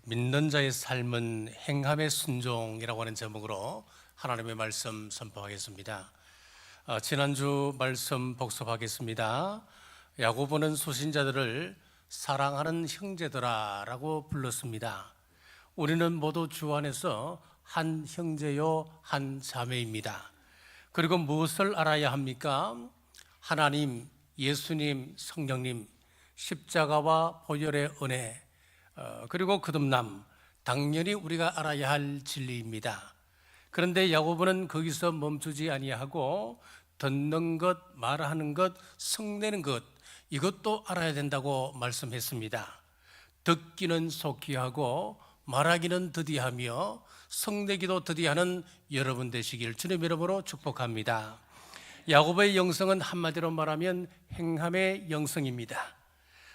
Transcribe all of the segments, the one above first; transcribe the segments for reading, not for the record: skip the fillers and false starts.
믿는 자의 삶은 행함의 순종이라고 하는 제목으로 하나님의 말씀 선포하겠습니다. 지난주 말씀 복습하겠습니다. 야고보는 소신자들을 사랑하는 형제들아라고 불렀습니다. 우리는 모두 주 안에서 한 형제요 한 자매입니다. 그리고 무엇을 알아야 합니까? 하나님, 예수님, 성령님, 십자가와 보혈의 은혜, 그리고 거듭남, 당연히 우리가 알아야 할 진리입니다. 그런데 야고보는 거기서 멈추지 아니하고 듣는 것, 말하는 것, 성내는 것, 이것도 알아야 된다고 말씀했습니다. 듣기는 속히 하고 말하기는 더디하며 성내기도 더디하는 여러분 되시길 주님 이름으로 축복합니다. 야고보의 영성은 한마디로 말하면 행함의 영성입니다.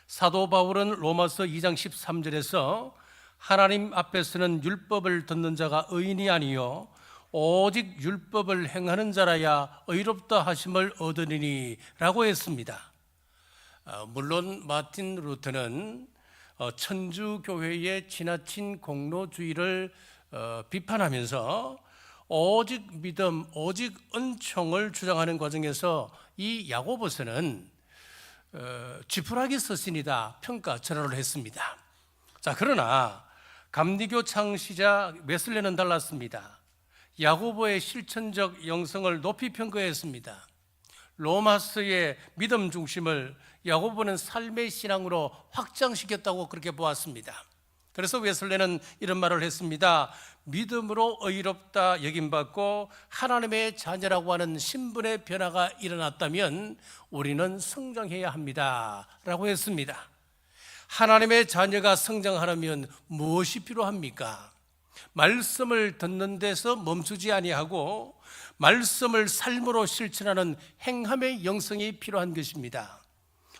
사도 바울은 로마서 2장 13절에서 하나님 앞에서는 율법을 듣는 자가 의인이 아니요 오직 율법을 행하는 자라야 의롭다 하심을 얻으리니 라고 했습니다. 물론 마틴 루터는 천주교회의 지나친 공로주의를 비판하면서 오직 믿음, 오직 은총을 주장하는 과정에서 이 야고보서는 지푸라기 서신이다 평가 전화를 했습니다. 자, 그러나 감리교 창시자 웨슬레는 달랐습니다. 야고보의 실천적 영성을 높이 평가했습니다. 로마서의 믿음 중심을 야고보는 삶의 신앙으로 확장시켰다고 그렇게 보았습니다. 그래서 웨슬레는 이런 말을 했습니다. 믿음으로 의롭다 여김받고 하나님의 자녀라고 하는 신분의 변화가 일어났다면 우리는 성장해야 합니다 라고 했습니다. 하나님의 자녀가 성장하려면 무엇이 필요합니까? 말씀을 듣는 데서 멈추지 아니하고 말씀을 삶으로 실천하는 행함의 영성이 필요한 것입니다.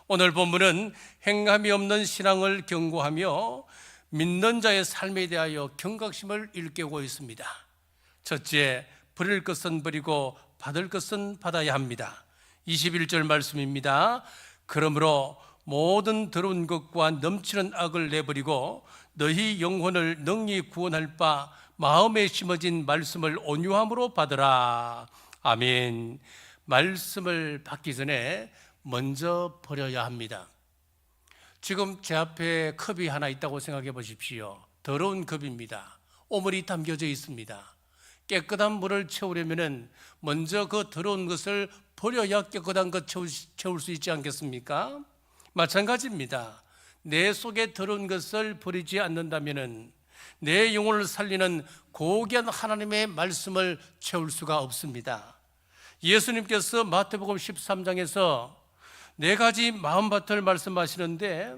오늘 본문은 행함이 없는 신앙을 경고하며 믿는 자의 삶에 대하여 경각심을 일깨우고 있습니다. 첫째, 버릴 것은 버리고 받을 것은 받아야 합니다. 21절 말씀입니다. 그러므로 모든 더러운 것과 넘치는 악을 내버리고 너희 영혼을 능히 구원할 바 마음에 심어진 말씀을 온유함으로 받으라. 아멘. 말씀을 받기 전에 먼저 버려야 합니다. 지금 제 앞에 컵이 하나 있다고 생각해 보십시오. 더러운 컵입니다. 오물이 담겨져 있습니다. 깨끗한 물을 채우려면 먼저 그 더러운 것을 버려야 깨끗한 것 채울 수 있지 않겠습니까? 마찬가지입니다. 내 속에 더러운 것을 버리지 않는다면 내 영혼을 살리는 고귀한 하나님의 말씀을 채울 수가 없습니다. 예수님께서 마태복음 13장에서 네 가지 마음밭을 말씀하시는데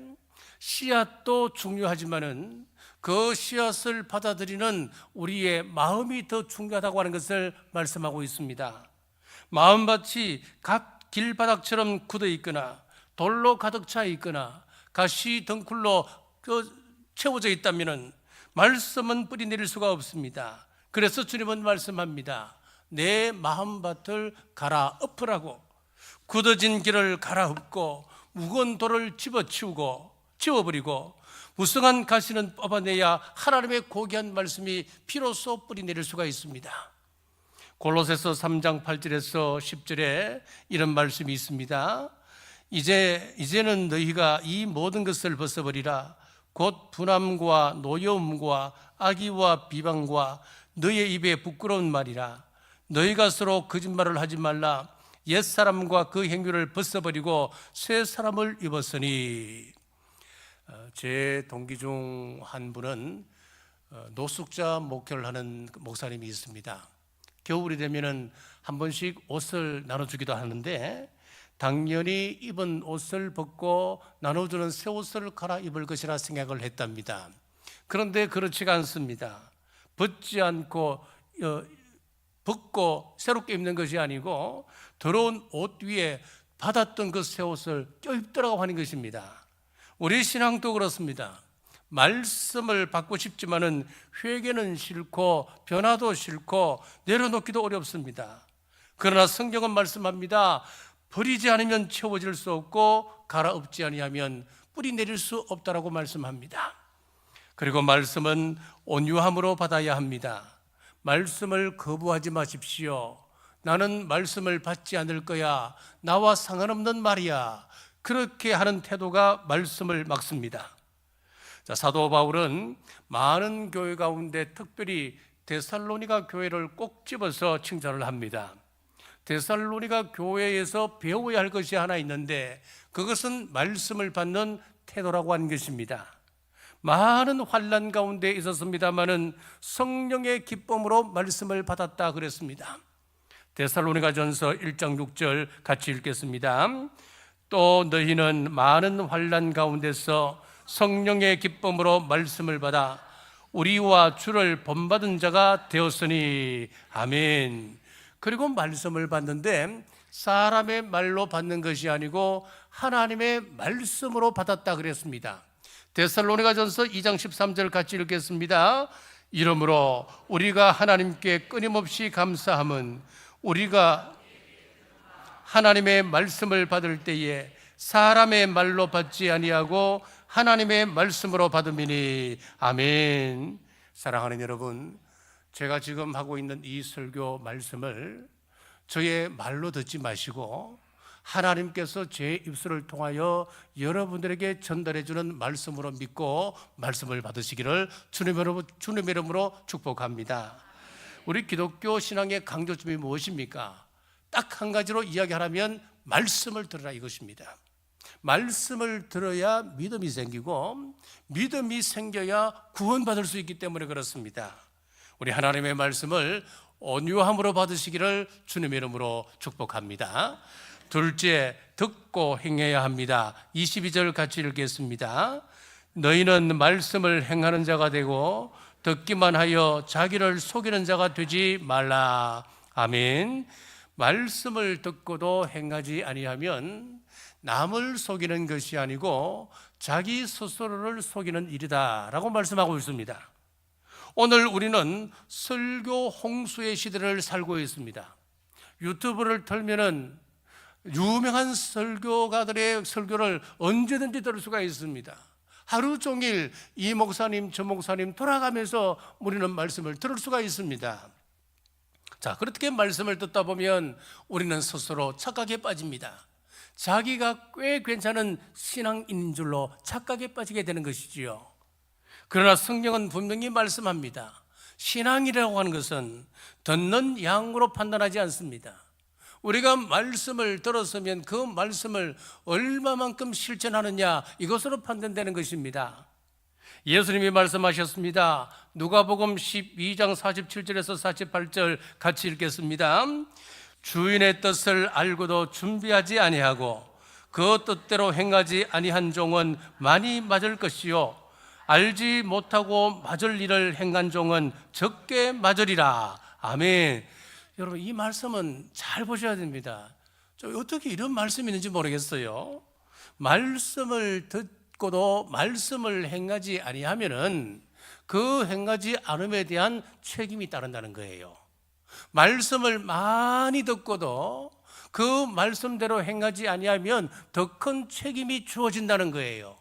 씨앗도 중요하지만은 그 씨앗을 받아들이는 우리의 마음이 더 중요하다고 하는 것을 말씀하고 있습니다. 마음밭이 각 길바닥처럼 굳어 있거나 돌로 가득 차 있거나 가시 덩굴로 채워져 있다면 말씀은 뿌리 내릴 수가 없습니다. 그래서 주님은 말씀합니다. 내 마음밭을 갈아엎으라고. 굳어진 길을 갈아엎고 무거운 돌을 치워버리고 무성한 가시는 뽑아내야 하나님의 고귀한 말씀이 비로소 뿌리 내릴 수가 있습니다. 골로새서 3장 8절에서 10절에 이런 말씀이 있습니다. 이제는 너희가 이 모든 것을 벗어버리라. 곧 분함과 노여움과 악의와 비방과 너희의 입에 부끄러운 말이라. 너희가 서로 거짓말을 하지 말라. 옛사람과 그 행위를 벗어버리고 새 사람을 입었으니. 제 동기 중 한 분은 노숙자 목회를 하는 목사님이 있습니다. 겨울이 되면 한 번씩 옷을 나눠주기도 하는데 당연히 입은 옷을 벗고 나눠주는 새 옷을 갈아입을 것이라 생각을 했답니다. 그런데 그렇지가 않습니다. 벗지 않고 벗고 새롭게 입는 것이 아니고 더러운 옷 위에 받았던 그 새 옷을 껴입더라고 하는 것입니다. 우리 신앙도 그렇습니다. 말씀을 받고 싶지만은 회개는 싫고 변화도 싫고 내려놓기도 어렵습니다. 그러나 성경은 말씀합니다. 버리지 않으면 채워질 수 없고 갈아엎지 아니하면 뿌리 내릴 수 없다라고 말씀합니다. 그리고 말씀은 온유함으로 받아야 합니다. 말씀을 거부하지 마십시오. 나는 말씀을 받지 않을 거야. 나와 상관없는 말이야. 그렇게 하는 태도가 말씀을 막습니다. 자, 사도 바울은 많은 교회 가운데 특별히 데살로니가 교회를 꼭 집어서 칭찬을 합니다. 데살로니가 교회에서 배워야 할 것이 하나 있는데 그것은 말씀을 받는 태도라고 하는 것입니다. 많은 환난 가운데 있었습니다마는 성령의 기쁨으로 말씀을 받았다 그랬습니다. 데살로니가전서 1장 6절 같이 읽겠습니다. 또 너희는 많은 환난 가운데서 성령의 기쁨으로 말씀을 받아 우리와 주를 본받은 자가 되었으니 아멘. 그리고 말씀을 받는데 사람의 말로 받는 것이 아니고 하나님의 말씀으로 받았다 그랬습니다. 데살로니가전서 2장 13절 같이 읽겠습니다. 이러므로 우리가 하나님께 끊임없이 감사함은 우리가 하나님의 말씀을 받을 때에 사람의 말로 받지 아니하고 하나님의 말씀으로 받음이니 아멘. 사랑하는 여러분, 제가 지금 하고 있는 이 설교 말씀을 저의 말로 듣지 마시고 하나님께서 제 입술을 통하여 여러분들에게 전달해 주는 말씀으로 믿고 말씀을 받으시기를 주님의 이름으로 축복합니다. 우리 기독교 신앙의 강조점이 무엇입니까? 딱 한 가지로 이야기하라면 말씀을 들으라 이것입니다. 말씀을 들어야 믿음이 생기고 믿음이 생겨야 구원받을 수 있기 때문에 그렇습니다. 우리 하나님의 말씀을 온유함으로 받으시기를 주님의 이름으로 축복합니다. 둘째, 듣고 행해야 합니다. 22절 같이 읽겠습니다. 너희는 말씀을 행하는 자가 되고 듣기만 하여 자기를 속이는 자가 되지 말라. 아멘. 말씀을 듣고도 행하지 아니하면 남을 속이는 것이 아니고 자기 스스로를 속이는 일이다 라고 말씀하고 있습니다. 오늘 우리는 설교 홍수의 시대를 살고 있습니다. 유튜브를 틀면은 유명한 설교가들의 설교를 언제든지 들을 수가 있습니다. 하루 종일 이 목사님 저 목사님 돌아가면서 우리는 말씀을 들을 수가 있습니다. 자, 그렇게 말씀을 듣다 보면 우리는 스스로 착각에 빠집니다. 자기가 꽤 괜찮은 신앙인인 줄로 착각에 빠지게 되는 것이지요. 그러나 성경은 분명히 말씀합니다. 신앙이라고 하는 것은 듣는 양으로 판단하지 않습니다. 우리가 말씀을 들었으면 그 말씀을 얼마만큼 실천하느냐 이것으로 판단되는 것입니다. 예수님이 말씀하셨습니다. 누가복음 12장 47절에서 48절 같이 읽겠습니다. 주인의 뜻을 알고도 준비하지 아니하고 그 뜻대로 행하지 아니한 종은 많이 맞을 것이요 알지 못하고 맞을 일을 행한 종은 적게 맞으리라. 아멘. 여러분, 이 말씀은 잘 보셔야 됩니다. 어떻게 이런 말씀이 있는지 모르겠어요. 말씀을 듣고도 말씀을 행하지 아니하면은 그 행하지 않음에 대한 책임이 따른다는 거예요. 말씀을 많이 듣고도 그 말씀대로 행하지 아니하면 더 큰 책임이 주어진다는 거예요.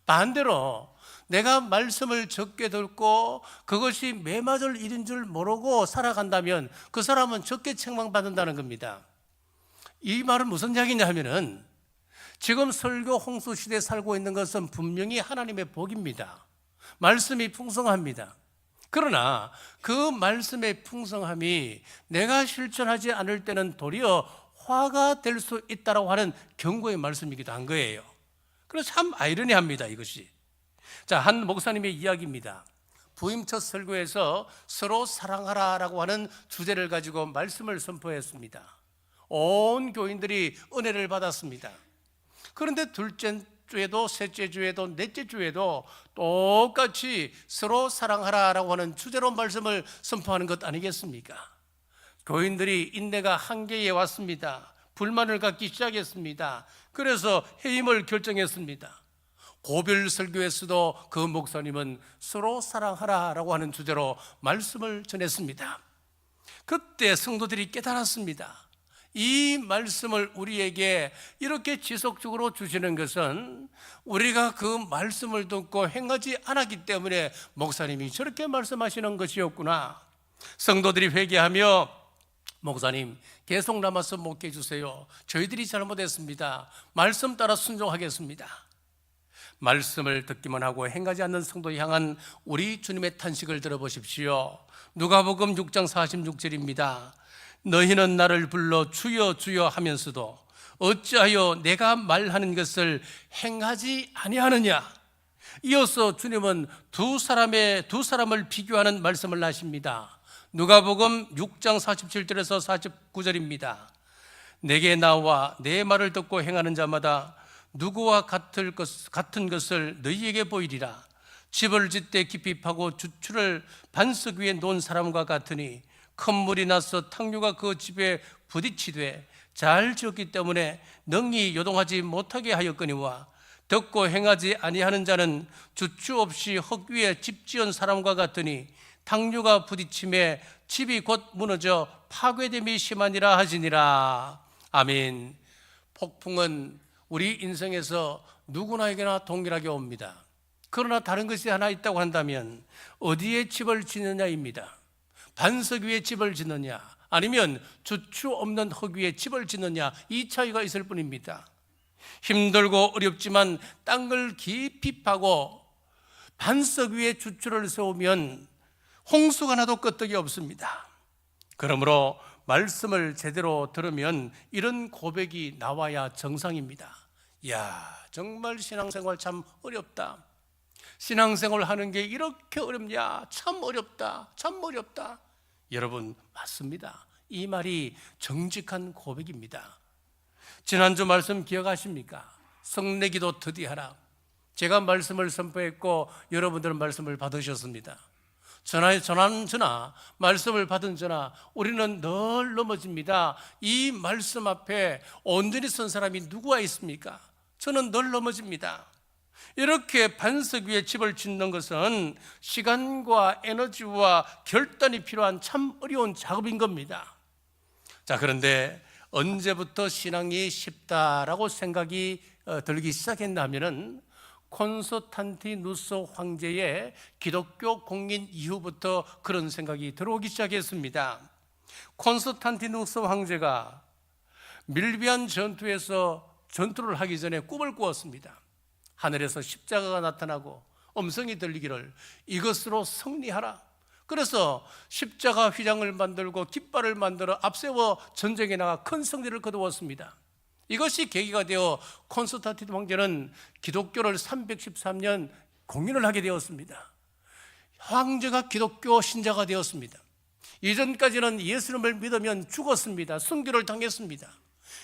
반대로 내가 말씀을 적게 듣고 그것이 매맞을 일인 줄 모르고 살아간다면 그 사람은 적게 책망받는다는 겁니다. 이 말은 무슨 이야기냐 하면은 지금 설교 홍수 시대에 살고 있는 것은 분명히 하나님의 복입니다. 말씀이 풍성합니다. 그러나 그 말씀의 풍성함이 내가 실천하지 않을 때는 도리어 화가 될 수 있다고 하는 경고의 말씀이기도 한 거예요. 그래서 참 아이러니합니다, 이것이. 자, 한 목사님의 이야기입니다. 부임 첫 설교에서 서로 사랑하라라고 하는 주제를 가지고 말씀을 선포했습니다. 온 교인들이 은혜를 받았습니다. 그런데 둘째 주에도 셋째 주에도 넷째 주에도 똑같이 서로 사랑하라라고 하는 주제로 말씀을 선포하는 것 아니겠습니까? 교인들이 인내가 한계에 왔습니다. 불만을 갖기 시작했습니다. 그래서 해임을 결정했습니다. 고별 설교에서도 그 목사님은 서로 사랑하라라고 하는 주제로 말씀을 전했습니다. 그때 성도들이 깨달았습니다. 이 말씀을 우리에게 이렇게 지속적으로 주시는 것은 우리가 그 말씀을 듣고 행하지 않았기 때문에 목사님이 저렇게 말씀하시는 것이었구나. 성도들이 회개하며 목사님 계속 남아서 목회해 주세요. 저희들이 잘못했습니다. 말씀 따라 순종하겠습니다. 말씀을 듣기만 하고 행하지 않는 성도에 향한 우리 주님의 탄식을 들어보십시오. 누가복음 6장 46절입니다. 너희는 나를 불러 주여 주여 하면서도 어찌하여 내가 말하는 것을 행하지 아니하느냐. 이어서 주님은 두 사람을 비교하는 말씀을 하십니다. 누가복음 6장 47절에서 49절입니다. 내게 나와 내 말을 듣고 행하는 자마다 누구와 같은 것을 너희에게 보이리라. 집을 짓되 깊이 파고 주추를 반석 위에 놓은 사람과 같으니 큰 물이 나서 탕류가 그 집에 부딪히되 잘 지었기 때문에 능히 요동하지 못하게 하였거니와 듣고 행하지 아니하는 자는 주추 없이 흙 위에 집 지은 사람과 같으니 탕류가 부딪힘에 집이 곧 무너져 파괴됨이 심하니라 하시니라. 아멘. 폭풍은 우리 인생에서 누구나에게나 동일하게 옵니다. 그러나 다른 것이 하나 있다고 한다면 어디에 집을 짓느냐입니다. 반석 위에 집을 짓느냐 아니면 주추 없는 흙 위에 집을 짓느냐, 이 차이가 있을 뿐입니다. 힘들고 어렵지만 땅을 깊이 파고 반석 위에 주추를 세우면 홍수가 나도 끄떡이 없습니다. 그러므로 말씀을 제대로 들으면 이런 고백이 나와야 정상입니다. 이야, 정말 신앙생활 참 어렵다. 신앙생활 하는 게 이렇게 어렵냐? 참 어렵다. 참 어렵다. 여러분, 맞습니다. 이 말이 정직한 고백입니다. 지난주 말씀 기억하십니까? 성내기도 더디하라. 제가 말씀을 선포했고 여러분들은 말씀을 받으셨습니다. 전하 말씀을 받은 전하, 우리는 늘 넘어집니다. 이 말씀 앞에 온전히 선 사람이 누구가 있습니까? 저는 늘 넘어집니다. 이렇게 반석 위에 집을 짓는 것은 시간과 에너지와 결단이 필요한 참 어려운 작업인 겁니다. 자, 그런데 언제부터 신앙이 쉽다라고 생각이 들기 시작했나 하면은 콘스탄티누스 황제의 기독교 공인 이후부터 그런 생각이 들어오기 시작했습니다. 콘스탄티누스 황제가 밀비안 전투에서 전투를 하기 전에 꿈을 꾸었습니다. 하늘에서 십자가가 나타나고 음성이 들리기를 이것으로 승리하라. 그래서 십자가 휘장을 만들고 깃발을 만들어 앞세워 전쟁에 나가 큰 승리를 거두었습니다. 이것이 계기가 되어 콘스탄티누스 황제는 기독교를 313년 공인을 하게 되었습니다. 황제가 기독교 신자가 되었습니다. 이전까지는 예수님을 믿으면 죽었습니다. 순교를 당했습니다.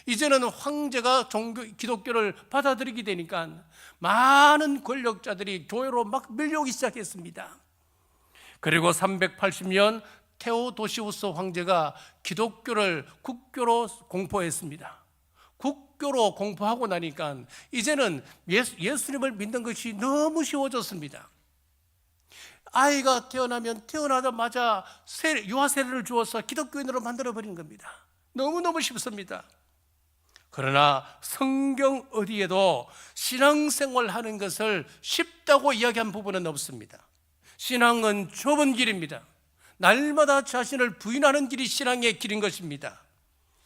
이제는 황제가 기독교를 받아들이게 되니까 많은 권력자들이 교회로 막 밀려오기 시작했습니다. 그리고 380년 테오도시우스 황제가 기독교를 국교로 공포했습니다. 국교로 공포하고 나니까 이제는 예수님을 믿는 것이 너무 쉬워졌습니다. 아이가 태어나면 태어나자마자 유아 세례를 주어서 기독교인으로 만들어버린 겁니다. 너무너무 쉽습니다. 그러나 성경 어디에도 신앙생활 하는 것을 쉽다고 이야기한 부분은 없습니다. 신앙은 좁은 길입니다. 날마다 자신을 부인하는 길이 신앙의 길인 것입니다.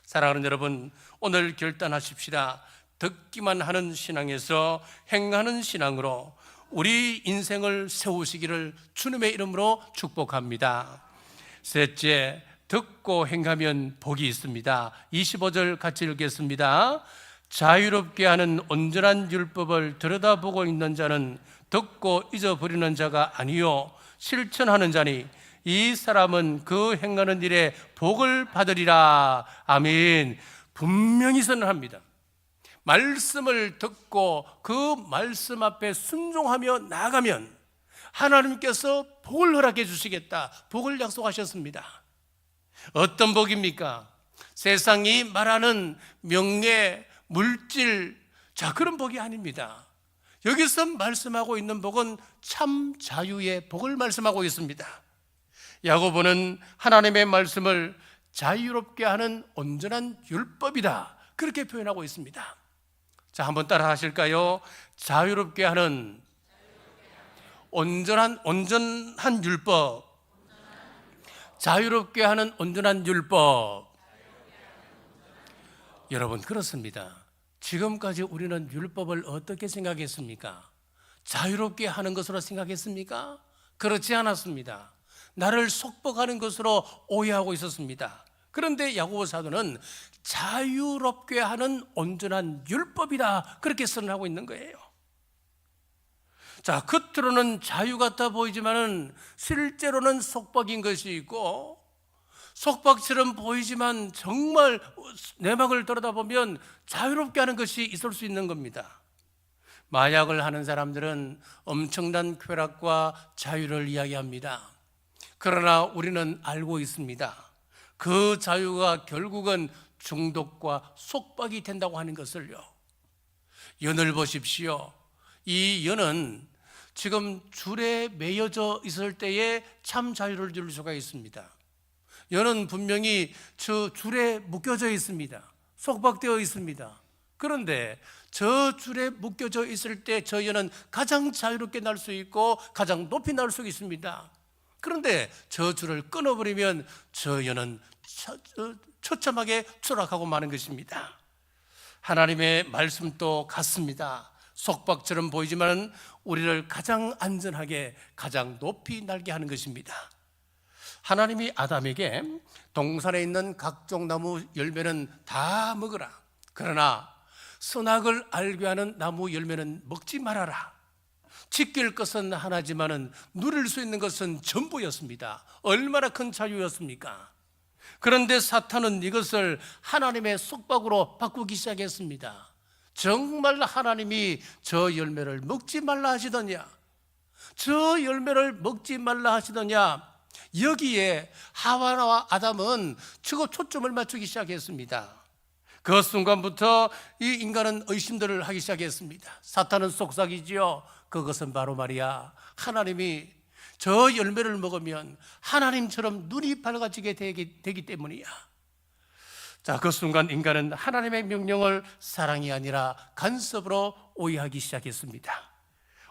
사랑하는 여러분, 오늘 결단하십시다. 듣기만 하는 신앙에서 행하는 신앙으로 우리 인생을 세우시기를 주님의 이름으로 축복합니다. 셋째, 듣고 행하면 복이 있습니다. 25절 같이 읽겠습니다. 자유롭게 하는 온전한 율법을 들여다보고 있는 자는 듣고 잊어버리는 자가 아니요 실천하는 자니 이 사람은 그 행하는 일에 복을 받으리라. 아멘. 분명히 선언합니다. 말씀을 듣고 그 말씀 앞에 순종하며 나아가면 하나님께서 복을 허락해 주시겠다. 복을 약속하셨습니다. 어떤 복입니까? 세상이 말하는 명예, 물질, 자, 그런 복이 아닙니다. 여기서 말씀하고 있는 복은 참 자유의 복을 말씀하고 있습니다. 야고보는 하나님의 말씀을 자유롭게 하는 온전한 율법이다, 그렇게 표현하고 있습니다. 자, 한번 따라 하실까요? 자유롭게 하는 온전한 율법. 자유롭게 하는 온전한 율법. 여러분, 그렇습니다. 지금까지 우리는 율법을 어떻게 생각했습니까? 자유롭게 하는 것으로 생각했습니까? 그렇지 않았습니다. 나를 속박하는 것으로 오해하고 있었습니다. 그런데 야고보 사도는 자유롭게 하는 온전한 율법이다, 그렇게 선언하고 있는 거예요. 자, 겉으로는 자유 같아 보이지만은 실제로는 속박인 것이 있고, 속박처럼 보이지만 정말 내막을 들여다보면 자유롭게 하는 것이 있을 수 있는 겁니다. 마약을 하는 사람들은 엄청난 쾌락과 자유를 이야기합니다. 그러나 우리는 알고 있습니다. 그 자유가 결국은 중독과 속박이 된다고 하는 것을요. 연을 보십시오. 이 연은 지금 줄에 매여져 있을 때에 참 자유를 줄 수가 있습니다. 연은 분명히 저 줄에 묶여져 있습니다. 속박되어 있습니다. 그런데 저 줄에 묶여져 있을 때 저 연은 가장 자유롭게 날 수 있고 가장 높이 날 수 있습니다. 그런데 저 줄을 끊어버리면 저 연은 처참하게 추락하고 마는 것입니다. 하나님의 말씀도 같습니다. 속박처럼 보이지만 우리를 가장 안전하게, 가장 높이 날게 하는 것입니다. 하나님이 아담에게 동산에 있는 각종 나무 열매는 다 먹으라, 그러나 선악을 알게 하는 나무 열매는 먹지 말아라. 지킬 것은 하나지만은 누릴 수 있는 것은 전부였습니다. 얼마나 큰 자유였습니까? 그런데 사탄은 이것을 하나님의 속박으로 바꾸기 시작했습니다. 정말 하나님이 저 열매를 먹지 말라 하시더냐? 저 열매를 먹지 말라 하시더냐? 여기에 하와와 아담은 저거 초점을 맞추기 시작했습니다. 그 순간부터 이 인간은 의심들을 하기 시작했습니다. 사탄은 속삭이지요. 그것은 바로 말이야, 하나님이 저 열매를 먹으면 하나님처럼 눈이 밝아지게 되기 때문이야. 자, 그 순간 인간은 하나님의 명령을 사랑이 아니라 간섭으로 오해하기 시작했습니다.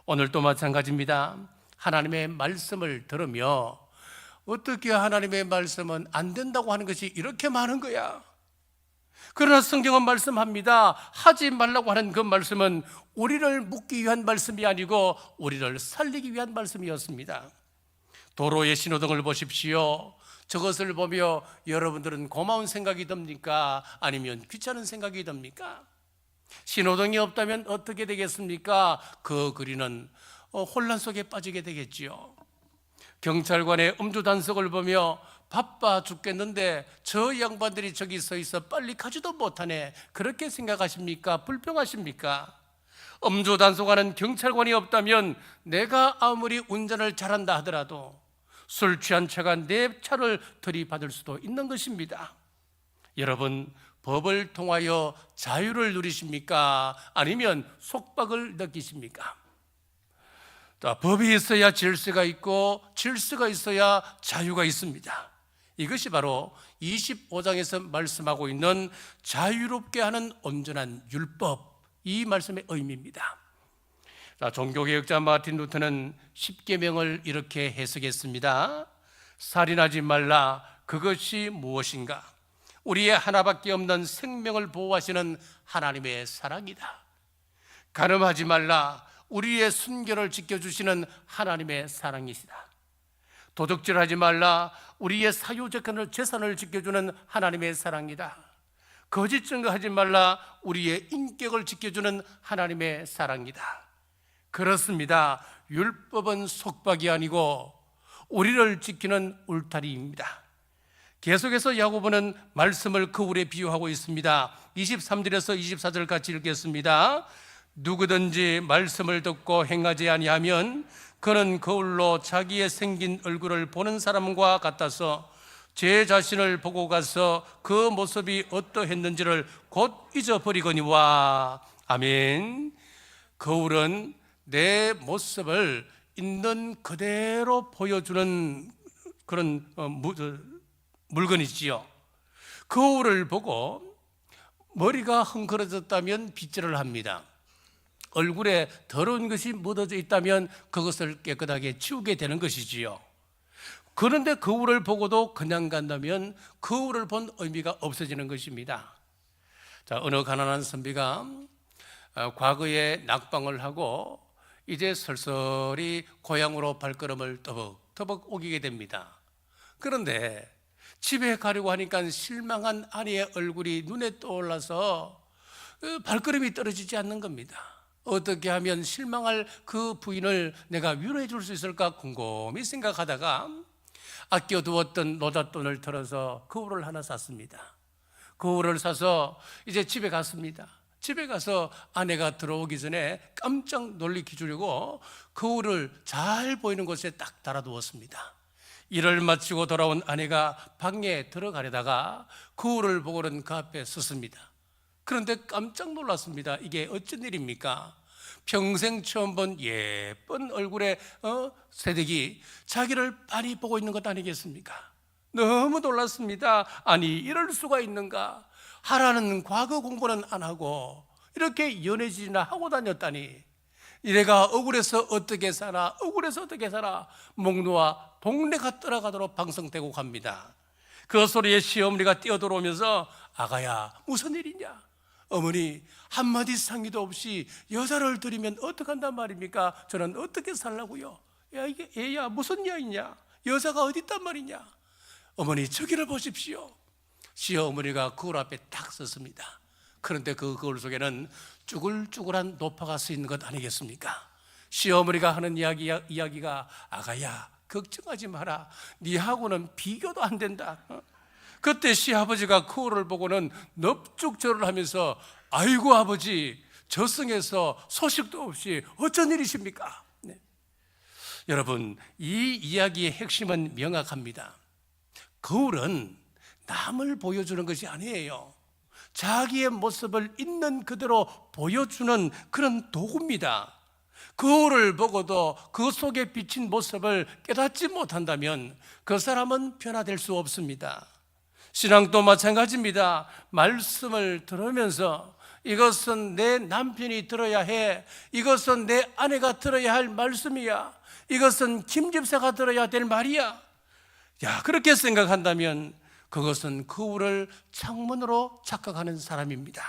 오늘도 마찬가지입니다. 하나님의 말씀을 들으며 어떻게 하나님의 말씀은 안 된다고 하는 것이 이렇게 많은 거야? 그러나 성경은 말씀합니다. 하지 말라고 하는 그 말씀은 우리를 묶기 위한 말씀이 아니고 우리를 살리기 위한 말씀이었습니다. 도로의 신호등을 보십시오. 저것을 보며 여러분들은 고마운 생각이 듭니까? 아니면 귀찮은 생각이 듭니까? 신호등이 없다면 어떻게 되겠습니까? 그 거리는 혼란 속에 빠지게 되겠지요. 경찰관의 음주 단속을 보며 바빠 죽겠는데 저 양반들이 저기 서 있어 빨리 가지도 못하네, 그렇게 생각하십니까? 불평하십니까? 음주 단속하는 경찰관이 없다면 내가 아무리 운전을 잘한다 하더라도 술 취한 차가 내 차를 들이받을 수도 있는 것입니다. 여러분, 법을 통하여 자유를 누리십니까? 아니면 속박을 느끼십니까? 법이 있어야 질서가 있고 질서가 있어야 자유가 있습니다. 이것이 바로 25장에서 말씀하고 있는 자유롭게 하는 온전한 율법, 이 말씀의 의미입니다. 종교개혁자 마틴 루터는 십계명을 이렇게 해석했습니다. 살인하지 말라, 그것이 무엇인가? 우리의 하나밖에 없는 생명을 보호하시는 하나님의 사랑이다. 간음하지 말라, 우리의 순결을 지켜주시는 하나님의 사랑이시다. 도둑질하지 말라, 우리의 사유적 재산을 지켜주는 하나님의 사랑이다. 거짓 증거하지 말라, 우리의 인격을 지켜주는 하나님의 사랑이다. 그렇습니다. 율법은 속박이 아니고 우리를 지키는 울타리입니다. 계속해서 야고보는 말씀을 거울에 비유하고 있습니다. 23절에서 24절 같이 읽겠습니다. 누구든지 말씀을 듣고 행하지 아니하면 그는 거울로 자기의 생긴 얼굴을 보는 사람과 같아서 제 자신을 보고 가서 그 모습이 어떠했는지를 곧 잊어버리거니와. 아멘. 거울은 내 모습을 있는 그대로 보여주는 그런 물건이지요. 거울을 보고 머리가 헝클어졌다면 빗질을 합니다. 얼굴에 더러운 것이 묻어져 있다면 그것을 깨끗하게 치우게 되는 것이지요. 그런데 거울을 보고도 그냥 간다면 거울을 본 의미가 없어지는 것입니다. 자, 어느 가난한 선비가 과거에 낙방을 하고 이제 설설이 고향으로 발걸음을 터벅터벅 옮기게 됩니다. 그런데 집에 가려고 하니까 실망한 아내의 얼굴이 눈에 떠올라서 발걸음이 떨어지지 않는 겁니다. 어떻게 하면 실망할 그 부인을 내가 위로해 줄 수 있을까 곰곰이 생각하다가 아껴두었던 노잣돈을 털어서 거울을 하나 샀습니다. 거울을 사서 이제 집에 갔습니다. 집에 가서 아내가 들어오기 전에 깜짝 놀리게 주려고 거울을 잘 보이는 곳에 딱 달아두었습니다. 일을 마치고 돌아온 아내가 방에 들어가려다가 거울을 보고는 그 앞에 섰습니다. 그런데 깜짝 놀랐습니다. 이게 어쩐 일입니까? 평생 처음 본 예쁜 얼굴의 새댁이 자기를 빤히 보고 있는 것 아니겠습니까? 너무 놀랐습니다. 아니, 이럴 수가 있는가? 하라는 과거 공부는 안 하고 이렇게 연애질이나 하고 다녔다니. 내가 억울해서 어떻게 살아, 억울해서 어떻게 살아. 목 놓아 동네가 떠나가도록 방성되고 갑니다. 그 소리에 시어머니가 뛰어들어오면서 아가야, 무슨 일이냐? 어머니, 한마디 상의도 없이 여자를 들이면 어떡한단 말입니까? 저는 어떻게 살라고요? 야, 이게 애야, 무슨 야이냐? 여자가 어디 있단 말이냐? 어머니, 저기를 보십시오. 시어머니가 거울 앞에 딱 섰습니다. 그런데 그 거울 속에는 쭈글쭈글한 노파가 서 있는 것 아니겠습니까? 시어머니가 하는 이야기가 아가야, 걱정하지 마라. 니하고는 비교도 안 된다. 그때 시아버지가 거울을 보고는 넙죽절을 하면서 아이고 아버지, 저승에서 소식도 없이 어쩐 일이십니까? 네. 여러분, 이 이야기의 핵심은 명확합니다. 거울은 남을 보여주는 것이 아니에요. 자기의 모습을 있는 그대로 보여주는 그런 도구입니다. 거울을 보고도 그 속에 비친 모습을 깨닫지 못한다면 그 사람은 변화될 수 없습니다. 신앙도 마찬가지입니다. 말씀을 들으면서 이것은 내 남편이 들어야 해, 이것은 내 아내가 들어야 할 말씀이야, 이것은 김 집사가 들어야 될 말이야, 야, 그렇게 생각한다면 그것은 거울을 창문으로 착각하는 사람입니다.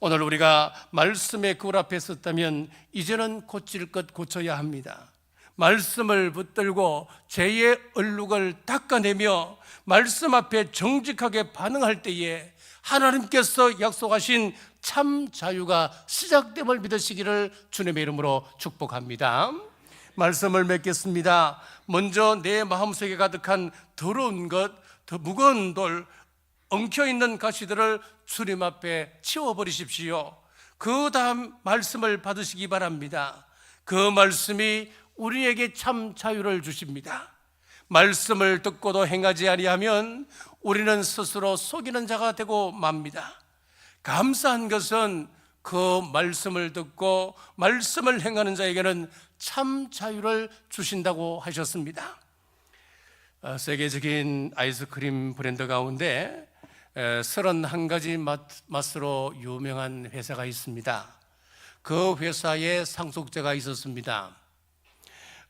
오늘 우리가 말씀의 거울 앞에 섰다면 이제는 고칠 것 고쳐야 합니다. 말씀을 붙들고 죄의 얼룩을 닦아내며 말씀 앞에 정직하게 반응할 때에 하나님께서 약속하신 참 자유가 시작됨을 믿으시기를 주님의 이름으로 축복합니다. 말씀을 맺겠습니다. 먼저 내 마음속에 가득한 더러운 것, 더 무거운 돌, 엉켜있는 가시들을 주님 앞에 치워버리십시오. 그 다음 말씀을 받으시기 바랍니다. 그 말씀이 우리에게 참 자유를 주십니다. 말씀을 듣고도 행하지 아니하면 우리는 스스로 속이는 자가 되고 맙니다. 감사한 것은 그 말씀을 듣고 말씀을 행하는 자에게는 참 자유를 주신다고 하셨습니다. 세계적인 아이스크림 브랜드 가운데 31가지 맛으로 유명한 회사가 있습니다. 그 회사에 상속자가 있었습니다.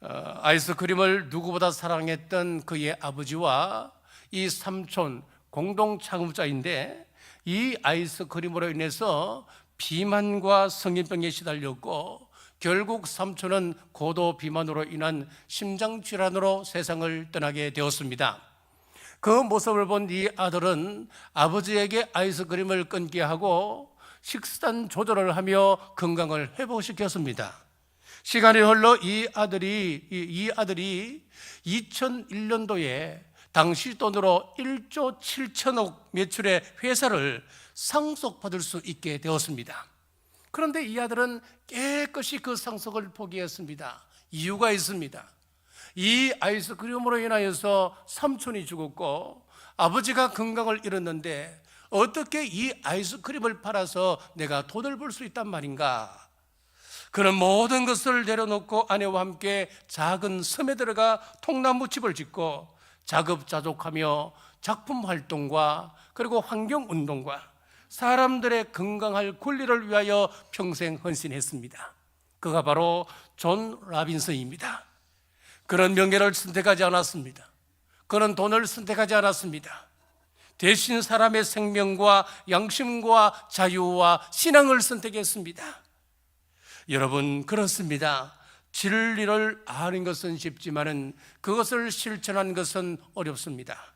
아이스크림을 누구보다 사랑했던 그의 아버지와 이 삼촌 공동 창업자인데 이 아이스크림으로 인해서 비만과 성인병에 시달렸고 결국 삼촌은 고도 비만으로 인한 심장질환으로 세상을 떠나게 되었습니다. 그 모습을 본 이 아들은 아버지에게 아이스크림을 끊게 하고 식단 조절을 하며 건강을 회복시켰습니다. 시간이 흘러 이 아들이 2001년도에 당시 돈으로 1조 7천억 매출의 회사를 상속받을 수 있게 되었습니다. 그런데 이 아들은 깨끗이 그 상속을 포기했습니다. 이유가 있습니다. 이 아이스크림으로 인하여서 삼촌이 죽었고 아버지가 건강을 잃었는데 어떻게 이 아이스크림을 팔아서 내가 돈을 벌 수 있단 말인가? 그는 모든 것을 내려놓고 아내와 함께 작은 섬에 들어가 통나무집을 짓고 자급자족하며 작품 활동과 그리고 환경 운동과 사람들의 건강할 권리를 위하여 평생 헌신했습니다. 그가 바로 존 라빈슨입니다. 그런 명예를 선택하지 않았습니다. 그는 돈을 선택하지 않았습니다. 대신 사람의 생명과 양심과 자유와 신앙을 선택했습니다. 여러분, 그렇습니다. 진리를 아는 것은 쉽지만은 그것을 실천하는 것은 어렵습니다.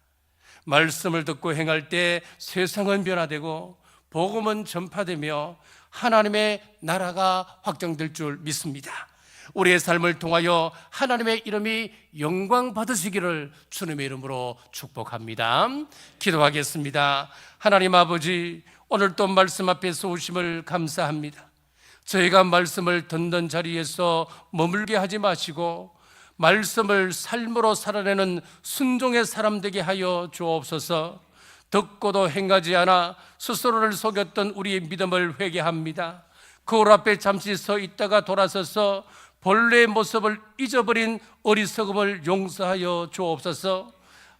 말씀을 듣고 행할 때 세상은 변화되고 복음은 전파되며 하나님의 나라가 확장될 줄 믿습니다. 우리의 삶을 통하여 하나님의 이름이 영광 받으시기를 주님의 이름으로 축복합니다. 기도하겠습니다. 하나님 아버지, 오늘 또 말씀 앞에서 오심을 감사합니다. 저희가 말씀을 듣는 자리에서 머물게 하지 마시고 말씀을 삶으로 살아내는 순종의 사람 되게 하여 주옵소서. 듣고도 행하지 않아 스스로를 속였던 우리의 믿음을 회개합니다. 거울 앞에 잠시 서 있다가 돌아서서 본래의 모습을 잊어버린 어리석음을 용서하여 주옵소서.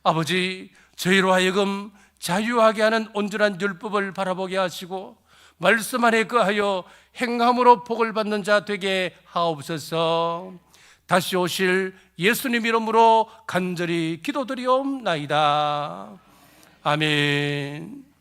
아버지, 저희로 하여금 자유하게 하는 온전한 율법을 바라보게 하시고 말씀 안에 거하여 행함으로 복을 받는 자 되게 하옵소서. 다시 오실 예수님 이름으로 간절히 기도드리옵나이다. 아멘.